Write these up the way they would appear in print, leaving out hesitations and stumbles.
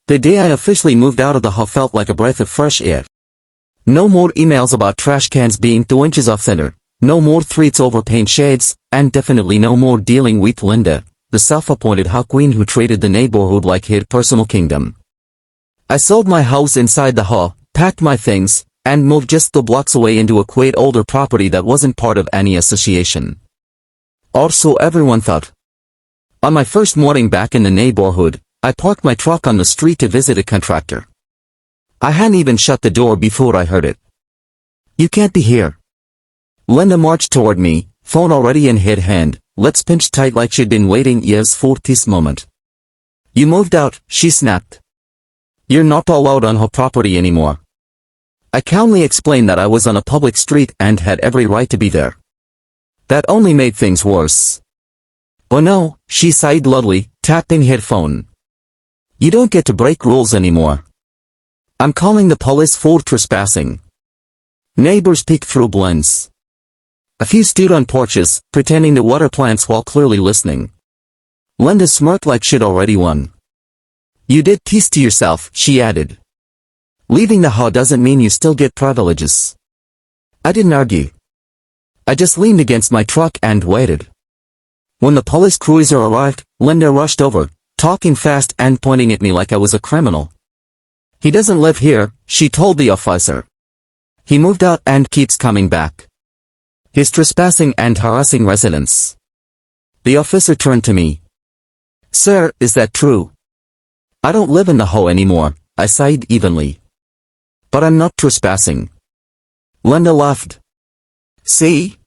The day I officially moved out of the hall felt like a breath of fresh air. No more emails about trash cans being 2 inches off center, no more threats over paint shades, and definitely no more dealing with Linda, the self-appointed HOA queen who treated the neighborhood like her personal kingdom. I sold my house inside the HOA, packed my things, and moved just 2 blocks away into a quaint older property that wasn't part of any association. Or so everyone thought. On my first morning back in the neighborhood, I parked my truck on the street to visit a contractor. I hadn't even shut the door before I heard it. "You can't be here." Linda marched toward me, phone already in her hand, lips pinched tight like she'd been waiting years for this moment. "You moved out," she snapped. "You're not allowed on her property anymore." I calmly explained that I was on a public street and had every right to be there. That only made things worse. "Oh no," she sighed loudly, tapping her phone. "You don't get to break rules anymore. I'm calling the police for trespassing." Neighbors peeked through blinds. A few stood on porches, pretending to water plants while clearly listening. Linda smirked like she'd already won. "You did this to yourself," she added. "Leaving the HOA doesn't mean you still get privileges." I didn't argue. I just leaned against my truck and waited. When the police cruiser arrived, Linda rushed over, talking fast and pointing at me like I was a criminal. "He doesn't live here," she told the officer. "He moved out and keeps coming back. He's trespassing and harassing residents." The officer turned to me. "Sir, is that true?" "I don't live in the HOA anymore," I sighed evenly. "But I'm not trespassing." Linda laughed. "See?"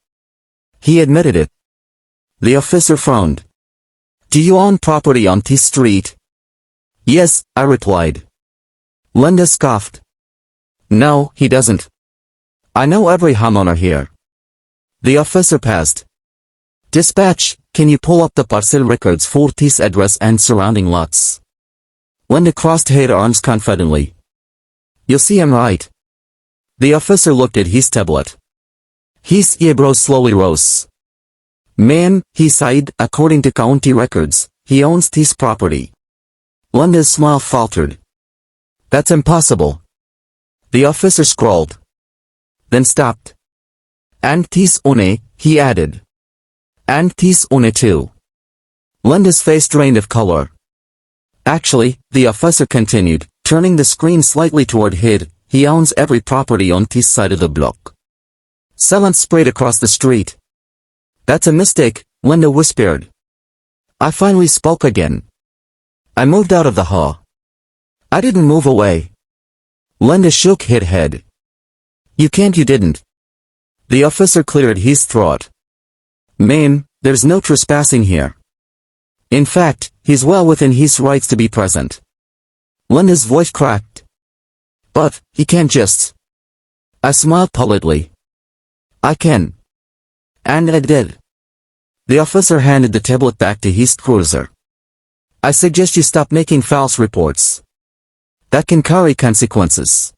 He admitted it. The officer frowned. "Do you own property on this street?" "Yes," I replied. Linda scoffed. "No, he doesn't. I know every homeowner here." The officer passed. "Dispatch, can you pull up the parcel records for this address and surrounding lots?" Linda crossed her arms confidently. "You'll see I'm right." The officer looked at his tablet. His eyebrows slowly rose. "Man," he sighed, "according to county records, he owns this property." Linda's smile faltered. "That's impossible." The officer scrawled. Then stopped. "And this one," he added. "And this one too." Linda's face drained of color. "Actually," the officer continued, turning the screen slightly toward her, "he owns every property on this side of the block." Silence spread across the street. "That's a mistake," Linda whispered. I finally spoke again. "I moved out of the HOA. I didn't move away." Linda shook her head. You didn't." The officer cleared his throat. "Ma'am, there's no trespassing here. In fact, he's well within his rights to be present." Linda's voice cracked. "But, he can't just." I smiled politely. "I can." And I did. The officer handed the tablet back to his cruiser. "I suggest you stop making false reports. That can carry consequences."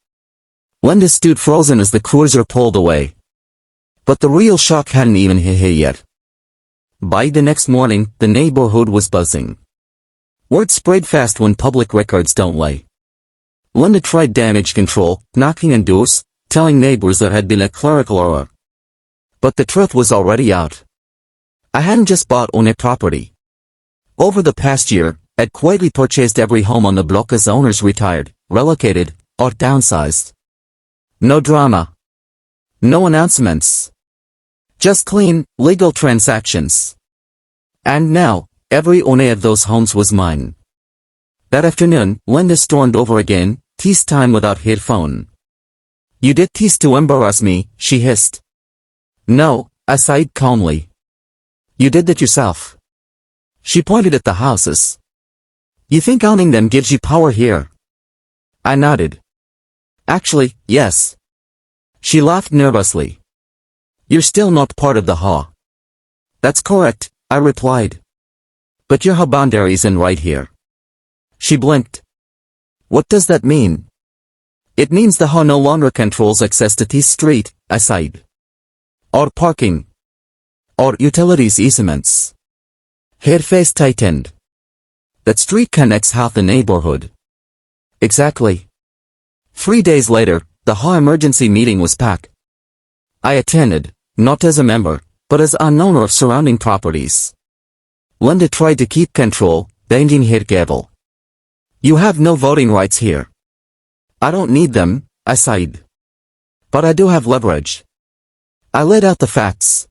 Linda stood frozen as the cruiser pulled away. But the real shock hadn't even hit her yet. By the next morning, the neighborhood was buzzing. Word spread fast when public records don't lie. Linda tried damage control, knocking on doors, telling neighbors there had been a clerical error. But the truth was already out. I hadn't just bought on a property. Over the past year, I'd quietly purchased every home on the block as owners retired, relocated, or downsized. No drama. No announcements. Just clean, legal transactions. And now, every one of those homes was mine. That afternoon, Linda stormed over again, this time without her phone. "You did this to embarrass me," she hissed. "No," I sighed calmly. "You did that yourself." She pointed at the houses. "You think owning them gives you power here?" I nodded. "Actually, yes." She laughed nervously. "You're still not part of the HOA." "That's correct," I replied. "But your HOA boundary isn't right here." She blinked. "What does that mean?" "It means the HOA no longer controls access to this street," I sighed. "Or parking. Or utilities easements." Her face tightened. "That street connects half the neighborhood. Exactly. 3 days later, the HOA emergency meeting was packed. I attended, not as a member, but as an owner of surrounding properties. Linda tried to keep control, banging her gavel. You have no voting rights here. I don't need them, I sighed. But I do have leverage. I laid out the facts.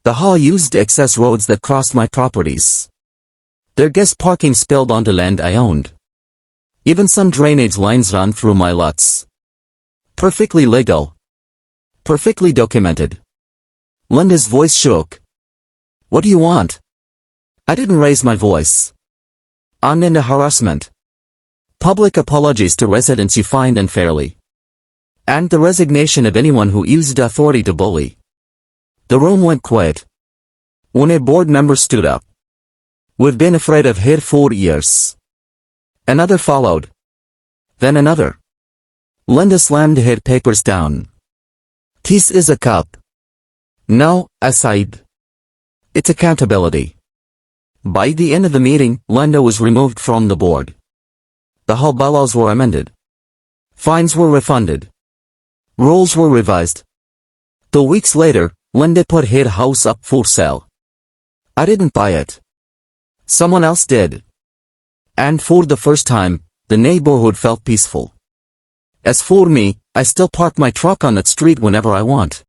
The HOA used excess roads that crossed my properties. Their guest parking spilled onto land I owned. Even some drainage lines run through my lots. Perfectly legal. Perfectly documented. Linda's voice shook. What do you want? I didn't raise my voice. On into harassment. Public apologies to residents you find unfairly. And the resignation of anyone who used authority to bully. The room went quiet. When a board member stood up. We've been afraid of her for years. Another followed. Then another. Linda slammed her papers down. This is a cup. No, I sighed. It's accountability. By the end of the meeting, Linda was removed from the board. The HOA bylaws were amended. Fines were refunded. Rules were revised. 2 weeks later, Linda put her house up for sale. I didn't buy it. Someone else did. And for the first time, the neighborhood felt peaceful. As for me, I still park my truck on that street whenever I want.